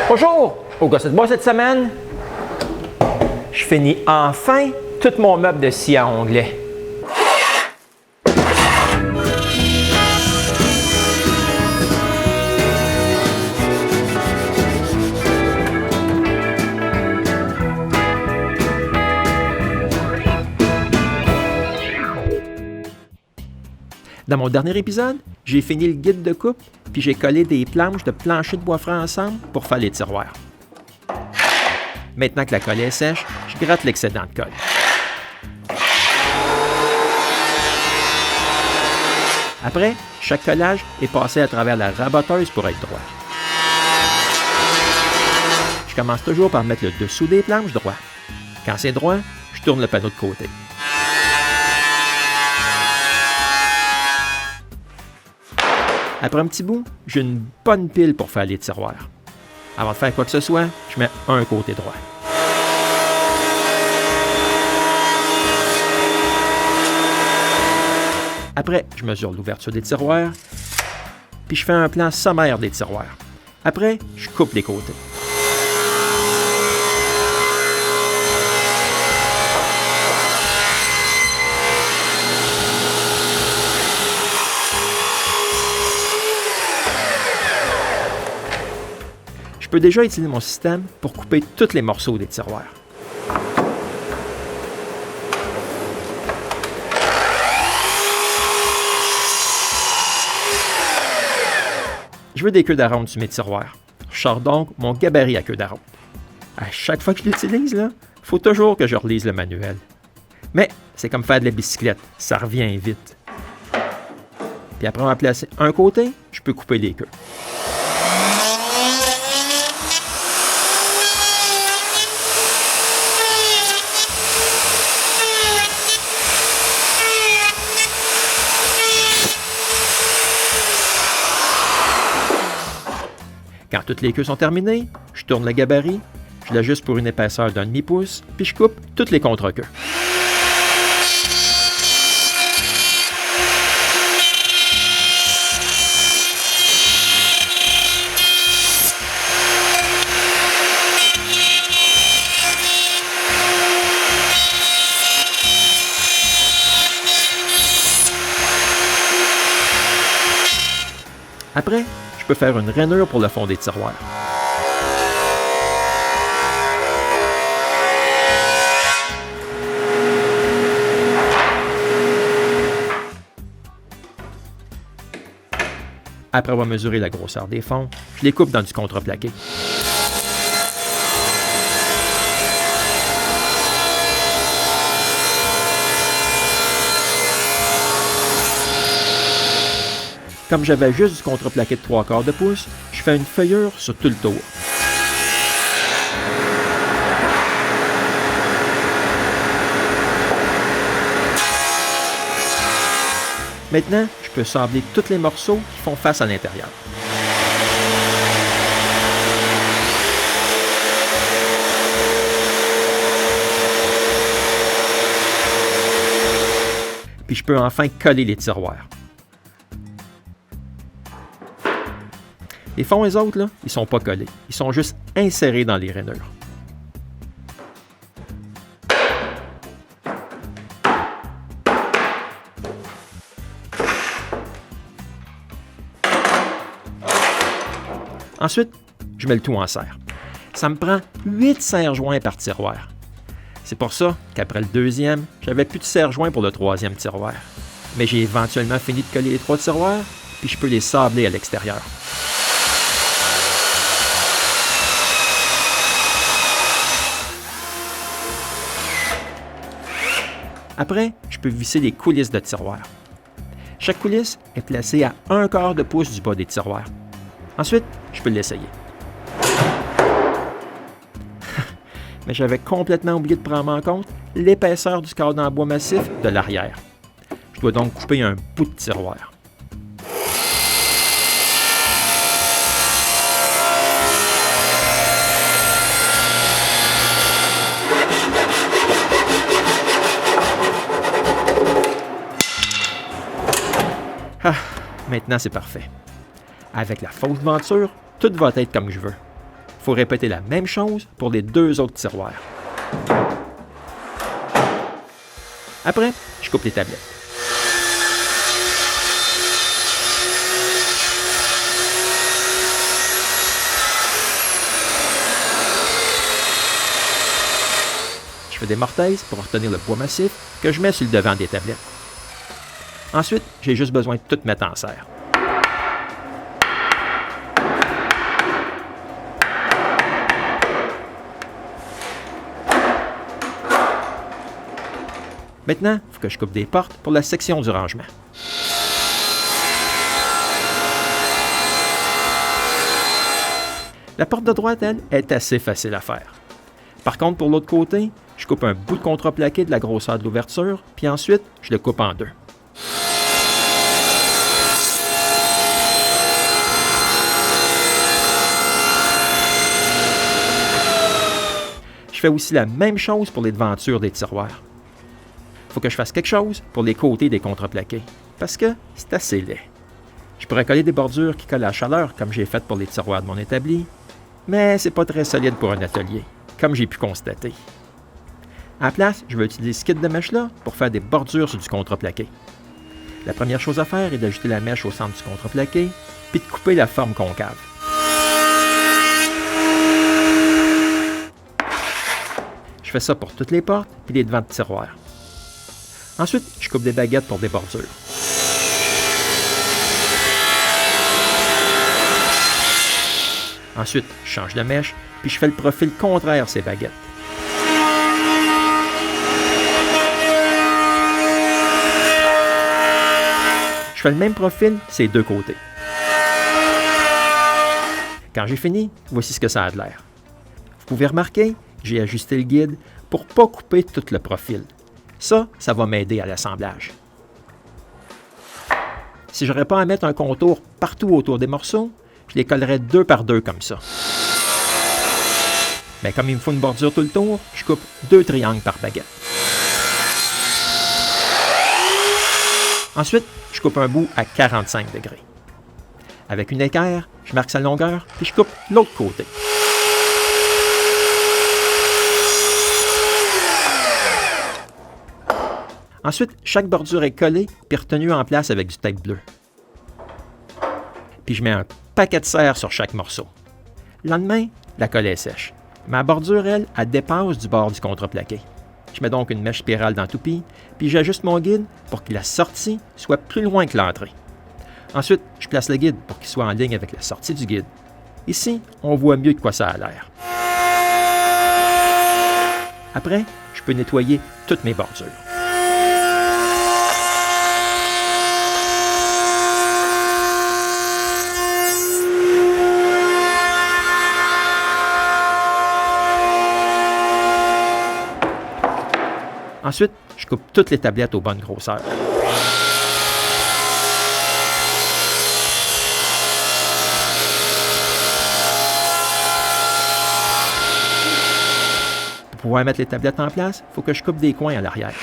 Bonjour! Au Gossett Bois cette semaine, je finis enfin tout mon meuble de scie à onglets. Dans mon dernier épisode, j'ai fini le guide de coupe, puis j'ai collé des planches de plancher de bois franc ensemble pour faire les tiroirs. Maintenant que la colle est sèche, je gratte l'excédent de colle. Après, chaque collage est passé à travers la raboteuse pour être droit. Je commence toujours par mettre le dessous des planches droit. Quand c'est droit, je tourne le panneau de côté. Après un petit bout, j'ai une bonne pile pour faire les tiroirs. Avant de faire quoi que ce soit, je mets un côté droit. Après, je mesure l'ouverture des tiroirs, puis je fais un plan sommaire des tiroirs. Après, je coupe les côtés. Je peux déjà utiliser mon système pour couper tous les morceaux des tiroirs. Je veux des queues d'aronde sur mes tiroirs. Je sors donc mon gabarit à queue d'aronde. À chaque fois que je l'utilise, il faut toujours que je relise le manuel. Mais c'est comme faire de la bicyclette, ça revient vite. Puis après avoir placé un côté, je peux couper les queues. Quand toutes les queues sont terminées, je tourne le gabarit, je l'ajuste pour une épaisseur d'un demi-pouce, puis je coupe toutes les contre-queues. Après, je peux faire une rainure pour le fond des tiroirs. Après avoir mesuré la grosseur des fonds, je les coupe dans du contreplaqué. Comme j'avais juste du contreplaqué de 3/4 de pouce, je fais une feuillure sur tout le tour. Maintenant, je peux sabler tous les morceaux qui font face à l'intérieur. Puis je peux enfin coller les tiroirs. Les fonds, les autres, là, ils sont pas collés. Ils sont juste insérés dans les rainures. Ensuite, je mets le tout en serre. Ça me prend 8 serre-joints par tiroir. C'est pour ça qu'après le deuxième, j'avais plus de serre-joints pour le troisième tiroir. Mais j'ai éventuellement fini de coller les 3 tiroirs, puis je peux les sabler à l'extérieur. Après, je peux visser les coulisses de tiroirs. Chaque coulisse est placée à 1/4 de pouce du bas des tiroirs. Ensuite, je peux l'essayer. Mais j'avais complètement oublié de prendre en compte l'épaisseur du cadre en bois massif de l'arrière. Je dois donc couper un bout de tiroir. Ah, maintenant c'est parfait. Avec la fausse venture, tout va être comme je veux. faut répéter la même chose pour les 2 autres tiroirs. Après, je coupe les tablettes. Je fais des mortaises pour retenir le bois massif que je mets sur le devant des tablettes. Ensuite, j'ai juste besoin de tout mettre en serre. Maintenant, il faut que je coupe des portes pour la section du rangement. La porte de droite, elle, est assez facile à faire. Par contre, pour l'autre côté, je coupe un bout de contreplaqué de la grosseur de l'ouverture, puis ensuite, je le coupe en 2. Je fais aussi la même chose pour les devantures des tiroirs. Il faut que je fasse quelque chose pour les côtés des contreplaqués, parce que c'est assez laid. Je pourrais coller des bordures qui collent à la chaleur, comme j'ai fait pour les tiroirs de mon établi, mais c'est pas très solide pour un atelier, comme j'ai pu constater. À la place, je vais utiliser ce kit de mèche-là pour faire des bordures sur du contreplaqué. La première chose à faire est d'ajouter la mèche au centre du contreplaqué, puis de couper la forme concave. Je fais ça pour toutes les portes et les devants de tiroirs. Ensuite, je coupe des baguettes pour des bordures. Ensuite, je change de mèche, puis je fais le profil contraire à ces baguettes. Je fais le même profil ces 2 côtés. Quand j'ai fini, voici ce que ça a de l'air. Vous pouvez remarquer, j'ai ajusté le guide pour ne pas couper tout le profil. Ça va m'aider à l'assemblage. Si je n'aurais pas à mettre un contour partout autour des morceaux, je les collerais 2 par 2 comme ça. Mais comme il me faut une bordure tout le tour, je coupe 2 triangles par baguette. Ensuite, je coupe un bout à 45 degrés. Avec une équerre, je marque sa longueur, puis je coupe l'autre côté. Ensuite, chaque bordure est collée puis retenue en place avec du tape bleu. Puis je mets un paquet de serre sur chaque morceau. Le lendemain, la colle est sèche. Ma bordure, elle dépasse du bord du contreplaqué. Je mets donc une mèche spirale dans tout puis j'ajuste mon guide pour que la sortie soit plus loin que l'entrée. Ensuite, je place le guide pour qu'il soit en ligne avec la sortie du guide. Ici, on voit mieux de quoi ça a l'air. Après, je peux nettoyer toutes mes bordures. Ensuite, je coupe toutes les tablettes aux bonnes grosseurs. Pour pouvoir mettre les tablettes en place, il faut que je coupe des coins à l'arrière.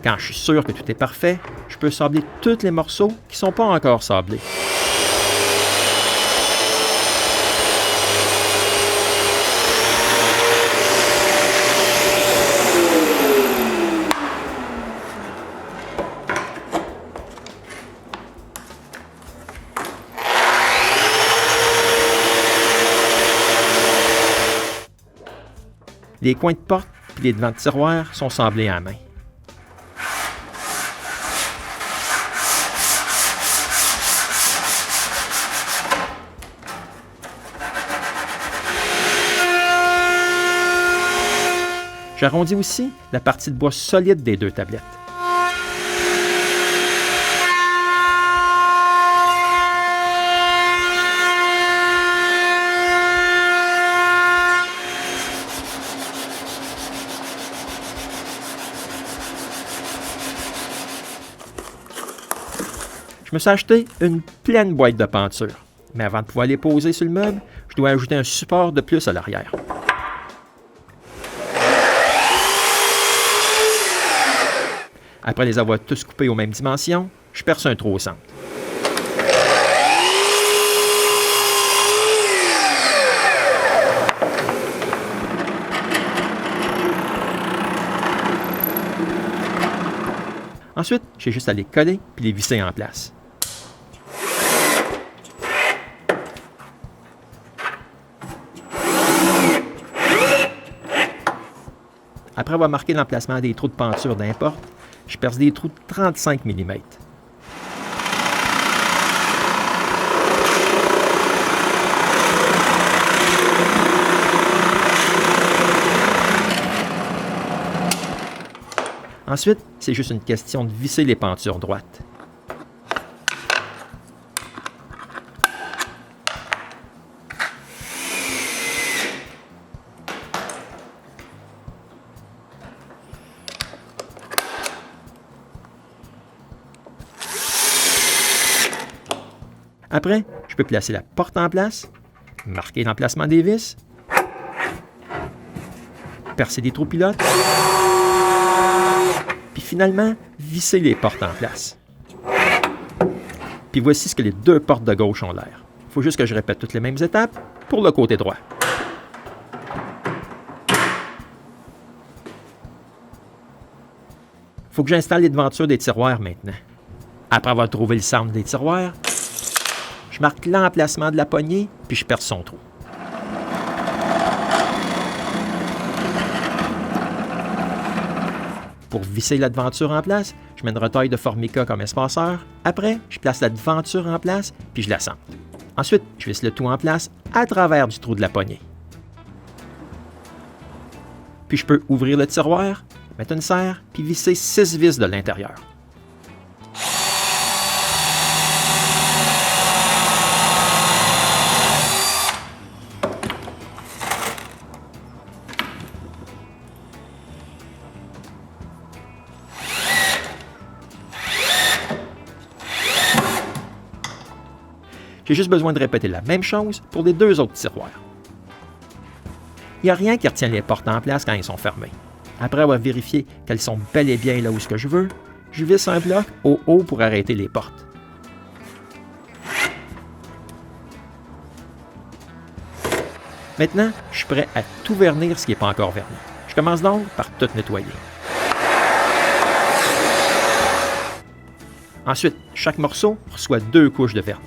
Quand je suis sûr que tout est parfait, je peux sabler tous les morceaux qui ne sont pas encore sablés. Les coins de porte et les devants de tiroir sont sablés à la main. J'arrondis aussi la partie de bois solide des 2 tablettes. Je me suis acheté une pleine boîte de peinture, mais avant de pouvoir les poser sur le meuble, je dois ajouter un support de plus à l'arrière. Après les avoir tous coupés aux mêmes dimensions, je perce un trou au centre. Ensuite, j'ai juste à les coller puis les visser en place. Après avoir marqué l'emplacement des trous de penture d'un porte, je perce des trous de 35 mm. Ensuite, c'est juste une question de visser les pentures droites. Après, je peux placer la porte en place, marquer l'emplacement des vis, percer des trous pilotes, puis finalement, visser les portes en place. Puis voici ce que les deux portes de gauche ont l'air. Il faut juste que je répète toutes les mêmes étapes pour le côté droit. Il faut que j'installe les devantures des tiroirs maintenant. Après avoir trouvé le centre des tiroirs, je marque l'emplacement de la poignée, puis je perce son trou. Pour visser la devanture en place, je mets une retaille de formica comme espaceur. Après, je place la devanture en place, puis je la centre. Ensuite, je visse le tout en place à travers du trou de la poignée. Puis je peux ouvrir le tiroir, mettre une serre, puis visser 6 vis de l'intérieur. J'ai juste besoin de répéter la même chose pour les deux autres tiroirs. Il n'y a rien qui retient les portes en place quand ils sont fermés. Après avoir vérifié qu'elles sont bel et bien là où je veux, je visse un bloc au haut pour arrêter les portes. Maintenant, je suis prêt à tout vernir ce qui n'est pas encore verni. Je commence donc par tout nettoyer. Ensuite, chaque morceau reçoit 2 couches de vernis.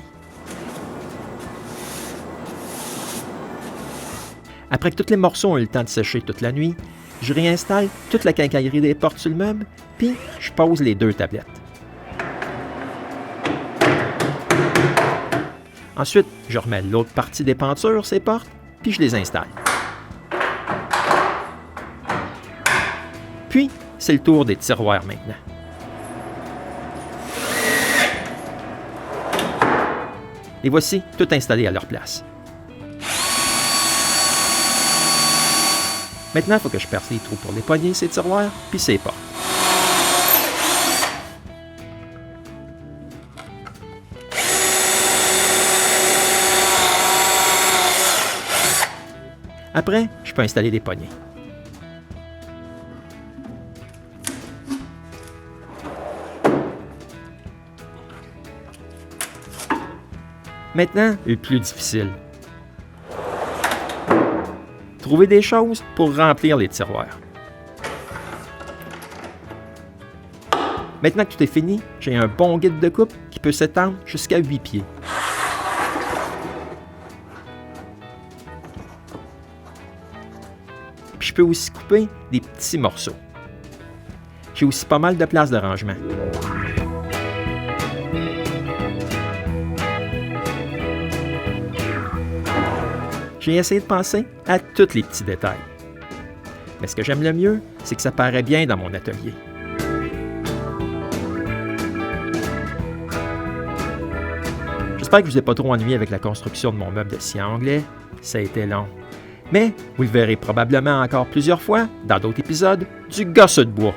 Après que tous les morceaux ont eu le temps de sécher toute la nuit, je réinstalle toute la quincaillerie des portes sur le meuble, puis je pose les 2 tablettes. Ensuite, je remets l'autre partie des pentures, ces portes, puis je les installe. Puis, c'est le tour des tiroirs maintenant. Les voici tout installés à leur place. Maintenant, il faut que je perce les trous pour les poignées, ces tiroirs, puis ces portes. Après, je peux installer des poignées. Maintenant, le plus difficile. Trouver des choses pour remplir les tiroirs. Maintenant que tout est fini, j'ai un bon guide de coupe qui peut s'étendre jusqu'à 8 pieds. Puis je peux aussi couper des petits morceaux. J'ai aussi pas mal de place de rangement. J'ai essayé de penser à tous les petits détails. Mais ce que j'aime le mieux, c'est que ça paraît bien dans mon atelier. J'espère que je ne vous ai pas trop ennuyé avec la construction de mon meuble de scie anglais. Ça a été long. Mais vous le verrez probablement encore plusieurs fois dans d'autres épisodes du Gosse de bois.